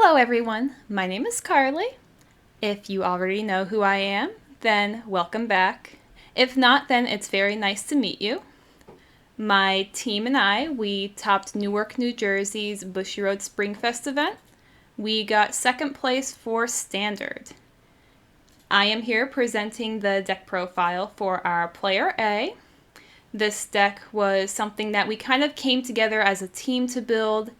Hello everyone, my name is Carly. If you already know who I am, then welcome back. If not, then it's very nice to meet you. My team and I, we topped Newark, New Jersey's Bushy Road Springfest event. We got second place for Standard. I am here presenting the deck profile for our Player A. This deck was something that we kind of came together as a team to build.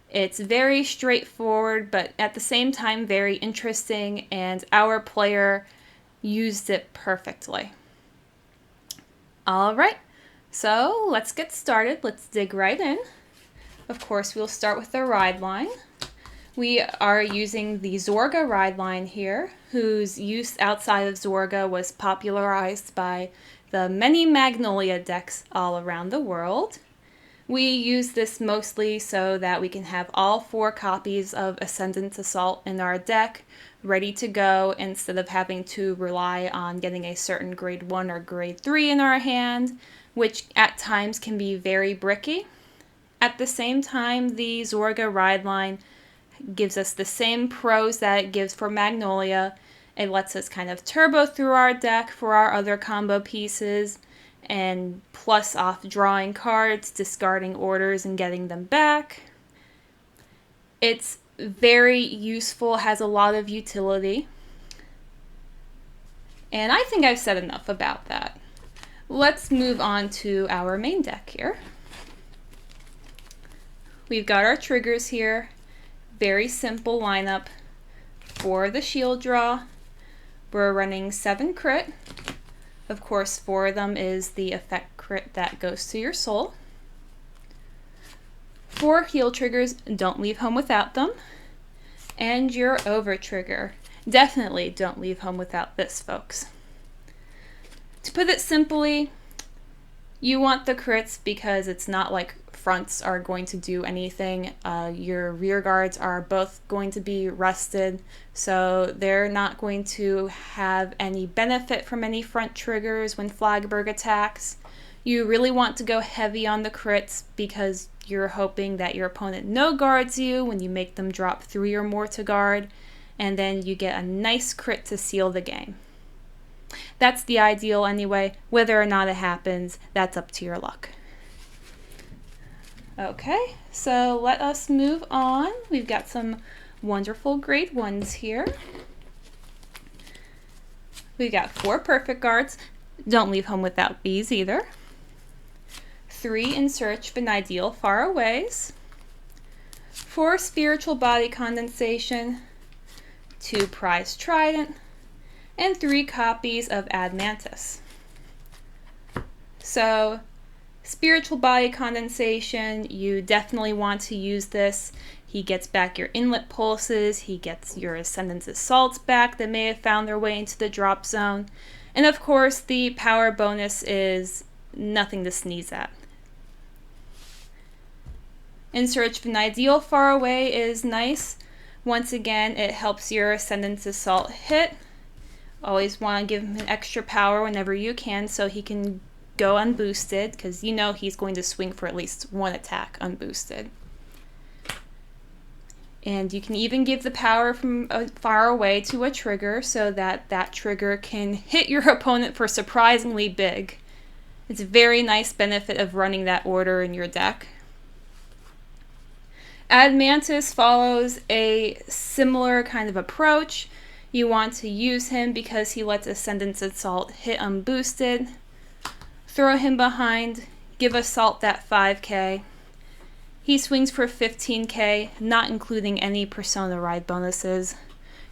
It's very straightforward, but at the same time very interesting, and our player used it perfectly. Alright, so let's get started. Let's dig right in. Of course, we'll start with the Rideline. We are using the Zorga Rideline here, whose use outside of Zorga was popularized by the many Magnolia decks all around the world. We use this mostly so that we can have all 4 copies of Ascendant Assault in our deck ready to go instead of having to rely on getting a certain grade 1 or grade 3 in our hand, which at times can be very bricky. At the same time, the Zorga Rideline gives us the same pros that it gives for Magnolia. It lets us kind of turbo through our deck for our other combo pieces, and plus off drawing cards, discarding orders, and getting them back. It's very useful, has a lot of utility. And I think I've said enough about that. Let's move on to our main deck here. We've got our triggers here. Very simple lineup for the shield draw. We're running 7 crit. Of course, 4 of them is the effect crit that goes to your soul. 4 heal triggers, don't leave home without them. And your over trigger. Definitely don't leave home without this, folks. To put it simply, you want the crits because it's not like fronts are going to do anything. Your rear guards are both going to be rusted, so they're not going to have any benefit from any front triggers when Flagburg attacks. You really want to go heavy on the crits because you're hoping that your opponent no guards you when you make them drop 3 or more to guard, and then you get a nice crit to seal the game. That's the ideal anyway. Whether or not it happens, that's up to your luck. Okay, so let us move on. We've got some wonderful grade 1s here. We've got 4 perfect guards. Don't leave home without these either. 3 in search of an ideal faraways. 4 spiritual body condensation. 2 prized trident. And 3 copies of Admantus. So, spiritual body condensation, you definitely want to use this. He gets back your inlet pulses, he gets your Ascendant Assaults back that may have found their way into the drop zone. And of course, the power bonus is nothing to sneeze at. In Search of an Ideal Faraway is nice. Once again, it helps your Ascendant Assault hit. Always want to give him an extra power whenever you can so he can go unboosted, because you know he's going to swing for at least 1 attack unboosted. And you can even give the power from far away to a trigger so that that trigger can hit your opponent for surprisingly big. It's a very nice benefit of running that order in your deck. Admantus follows a similar kind of approach. You want to use him because he lets Ascendant Assault hit unboosted. Throw him behind, give Assault that 5k. He swings for 15k, not including any Persona Ride bonuses.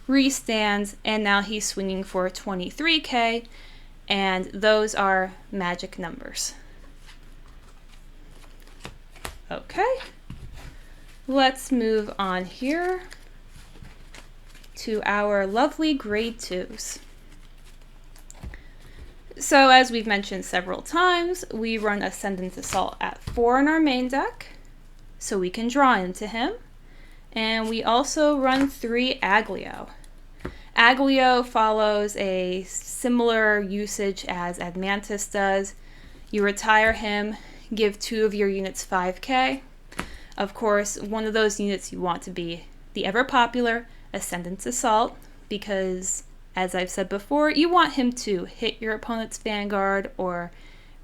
Restands, and now he's swinging for 23k, and those are magic numbers. Okay, let's move on here to our lovely grade 2s. So as we've mentioned several times, we run Ascendant Assault at 4 in our main deck, so we can draw into him. And we also run 3 Aglio. Aglio follows a similar usage as Admantus does. You retire him, give 2 of your units 5k. Of course, one of those units you want to be the ever popular Ascendant's Assault, because, as I've said before, you want him to hit your opponent's vanguard or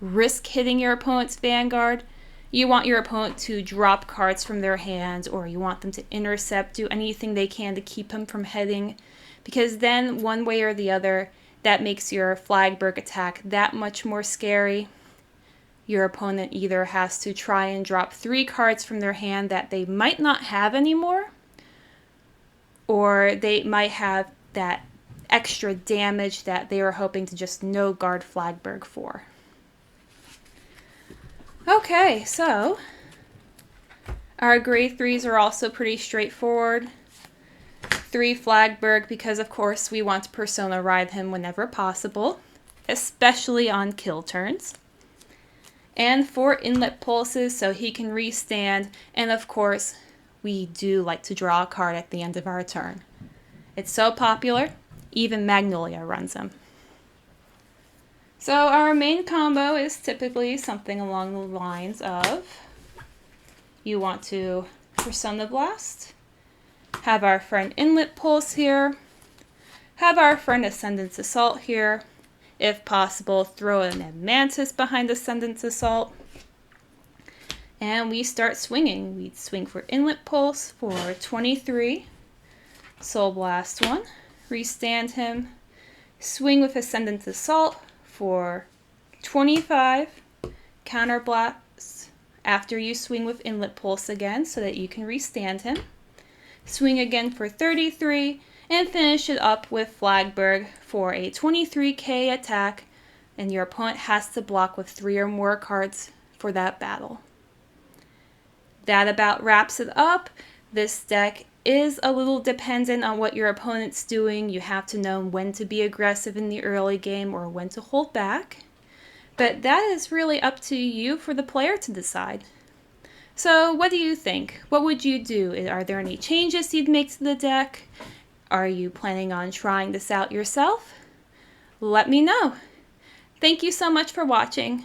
risk hitting your opponent's vanguard. You want your opponent to drop cards from their hands, or you want them to intercept, do anything they can to keep him from heading, because then one way or the other, that makes your Flagburg attack that much more scary. Your opponent either has to try and drop 3 cards from their hand that they might not have anymore, or they might have that extra damage that they were hoping to just no guard Flagburg for. Okay, so our grade 3s are also pretty straightforward. 3 Flagburg because of course we want to persona ride him whenever possible, especially on kill turns. And 4 inlet pulses so he can restand, and of course we do like to draw a card at the end of our turn. It's so popular, even Magnolia runs them. So our main combo is typically something along the lines of, you want to Persona Blast, have our friend Inlet Pulse here, have our friend Ascendant's Assault here, if possible throw an Mantis behind Ascendant's Assault, and we start swinging. We swing for Inlet Pulse for 23, Soul Blast 1, restand him, swing with Ascendant's Assault for 25, Counter Blast after you swing with Inlet Pulse again so that you can restand him, swing again for 33, and finish it up with Flagburg for a 23k attack, and your opponent has to block with 3 or more cards for that battle. That about wraps it up. This deck is a little dependent on what your opponent's doing. You have to know when to be aggressive in the early game or when to hold back. But that is really up to you for the player to decide. So what do you think? What would you do? Are there any changes you'd make to the deck? Are you planning on trying this out yourself? Let me know. Thank you so much for watching.